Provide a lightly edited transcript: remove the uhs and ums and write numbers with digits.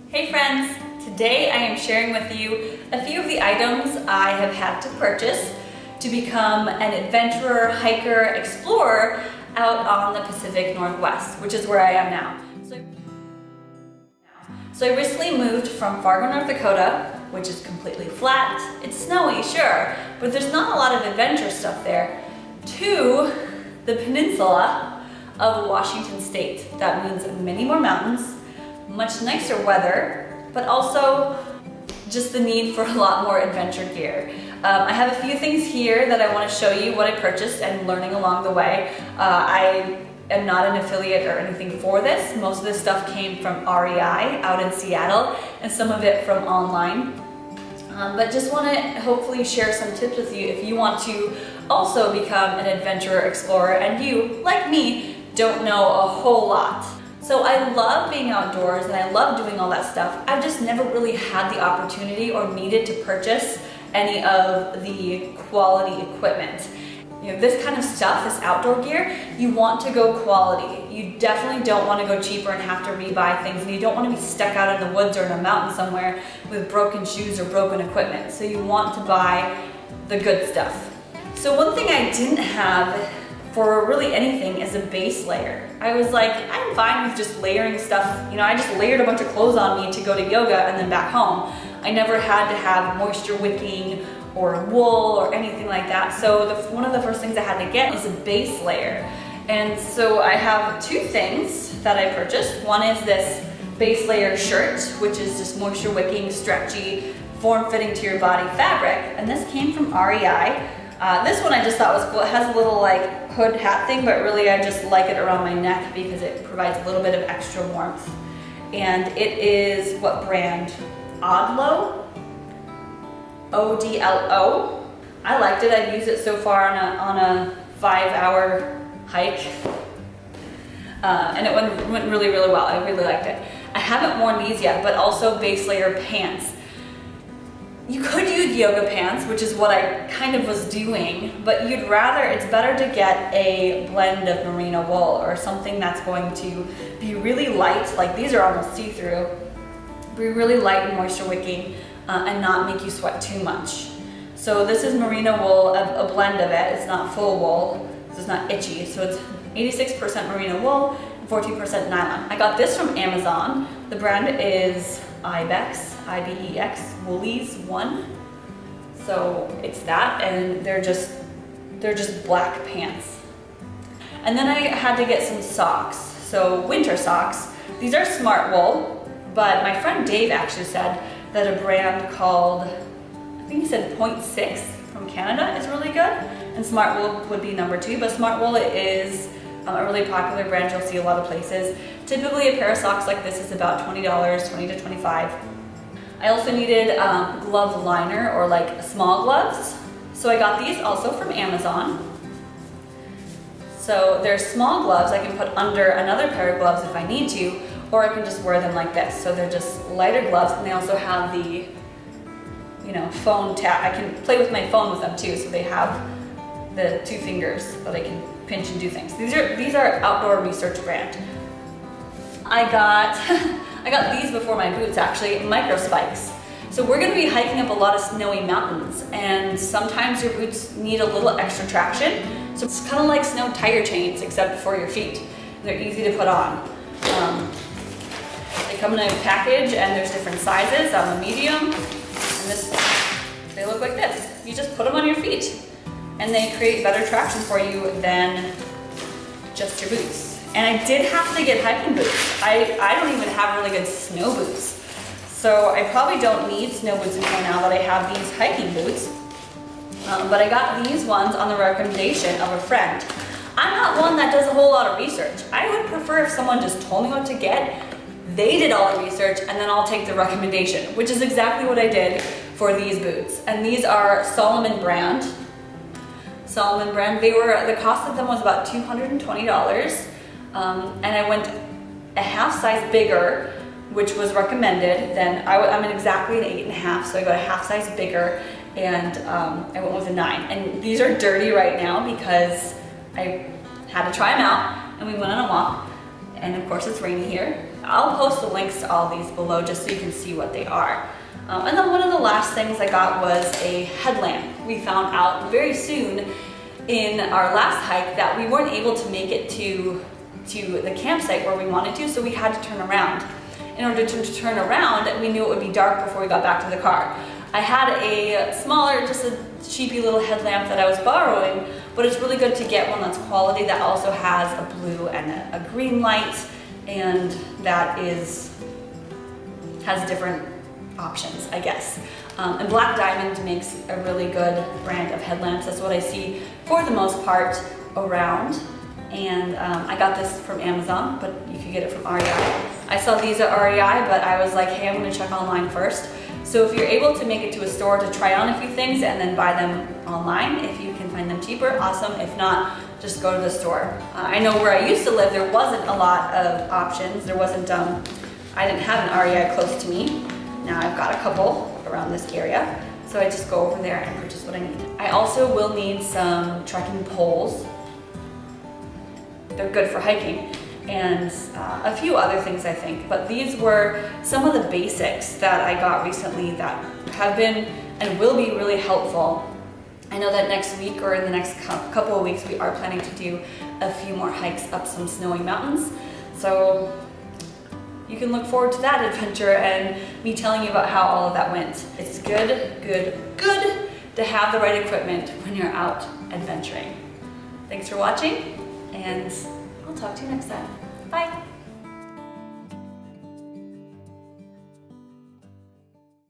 Hey friends! Today I am sharing with you a few of the items I have had to purchase to become an adventurer, hiker, explorer out on the Pacific Northwest, which is where I am now. So I recently moved from Fargo, North Dakota, which is completely flat. It's snowy, sure, but there's not a lot of adventure stuff there, to the peninsula of Washington State. That means many more mountains, much nicer weather, but also just the need for a lot more adventure gear. I have a few things here that I want to show you what I purchased and learning along the way. I am not an affiliate or anything for this. Most of this stuff came from REI out in Seattle and some of it from online. But just want to hopefully share some tips with you if you want to also become an adventurer explorer and you, like me, don't know a whole lot. So I love being outdoors and I love doing all that stuff. I've just never really had the opportunity or needed to purchase any of the quality equipment. You know, this kind of stuff, this outdoor gear, you want to go quality. You definitely don't want to go cheaper and have to rebuy things, and you don't want to be stuck out in the woods or in a mountain somewhere with broken shoes or broken equipment. So you want to buy the good stuff. So one thing I didn't have for really anything is a base layer. I was like, I'm fine with just layering stuff. You know, I just layered a bunch of clothes on me to go to yoga and then back home. I never had to have moisture wicking or wool or anything like that. So one of the first things I had to get is a base layer. And so I have two things that I purchased. One is this base layer shirt, which is just moisture wicking, stretchy, form-fitting to your body fabric. And this came from REI. This one I just thought was cool. It has a little like hood hat thing, but really I just like it around my neck because it provides a little bit of extra warmth. And it is, what brand? Odlo? O-D-L-O. I liked it. I've used it so far on a 5-hour hike. And it went really, really well. I really liked it. I haven't worn these yet, but also base layer pants. You could use yoga pants, which is what I kind of was doing, but it's better to get a blend of merino wool or something that's going to be really light, like these are almost see-through, be really light and moisture wicking and not make you sweat too much. So this is merino wool, a blend of it. It's not full wool, so it's not itchy. So it's 86% merino wool and 14% nylon. I got this from Amazon. The brand is Ibex, I-B-E-X, Woolies 1. So it's that, and they're just black pants. And then I had to get some socks, so winter socks. These are Smartwool, but my friend Dave actually said that a brand called, I think he said 0.6 from Canada is really good, and Smartwool would be number 2, but Smartwool is a really popular brand you'll see a lot of places. Typically a pair of socks like this is about $20, $20 to $25. I also needed glove liner or like small gloves. So I got these also from Amazon. So they're small gloves I can put under another pair of gloves if I need to, or I can just wear them like this. So they're just lighter gloves, and they also have the, you know, phone tap. I can play with my phone with them too, so they have the 2 fingers that I can pinch and do things. These are Outdoor Research brand. I got these before my boots actually, Microspikes. So we're gonna be hiking up a lot of snowy mountains, and sometimes your boots need a little extra traction. So it's kind of like snow tire chains except for your feet. They're easy to put on. They come in a package and there's different sizes. I'm a medium, and they look like this. You just put them on your feet, and they create better traction for you than just your boots. And I did have to get hiking boots. I don't even have really good snow boots. So I probably don't need snow boots anymore now that I have these hiking boots. But I got these ones on the recommendation of a friend. I'm not one that does a whole lot of research. I would prefer if someone just told me what to get, they did all the research, and then I'll take the recommendation, which is exactly what I did for these boots. And these are Salomon brand. Salomon brand. The cost of them was about $220. And I went a half size bigger, which was recommended. Then I'm exactly an 8.5, so I got a half size bigger, and I went with a 9. And these are dirty right now because I had to try them out, and we went on a walk. And of course it's rainy here. I'll post the links to all these below just so you can see what they are. And then one of the last things I got was a headlamp. We found out very soon in our last hike that we weren't able to make it to the campsite where we wanted to, so we had to turn around. In order to turn around, we knew it would be dark before we got back to the car. I had a smaller, just a cheapy little headlamp that I was borrowing, but it's really good to get one that's quality that also has a blue and a green light, and that has different options, I guess. And Black Diamond makes a really good brand of headlamps. That's what I see for the most part around. And I got this from Amazon, but you can get it from REI. I saw these at REI, but I was like, hey, I'm gonna check online first. So if you're able to make it to a store to try on a few things and then buy them online, if you can find them cheaper, awesome. If not, just go to the store. I know where I used to live, there wasn't a lot of options. There wasn't, I didn't have an REI close to me. Now I've got a couple around this area. So I just go over there and purchase what I need. I also will need some trekking poles. They're good for hiking, and a few other things I think, but these were some of the basics that I got recently that have been and will be really helpful. I know that next week or in the next couple of weeks we are planning to do a few more hikes up some snowy mountains, so you can look forward to that adventure and me telling you about how all of that went. It's good to have the right equipment when you're out adventuring. Thanks for watching, and I'll talk to you next time. Bye.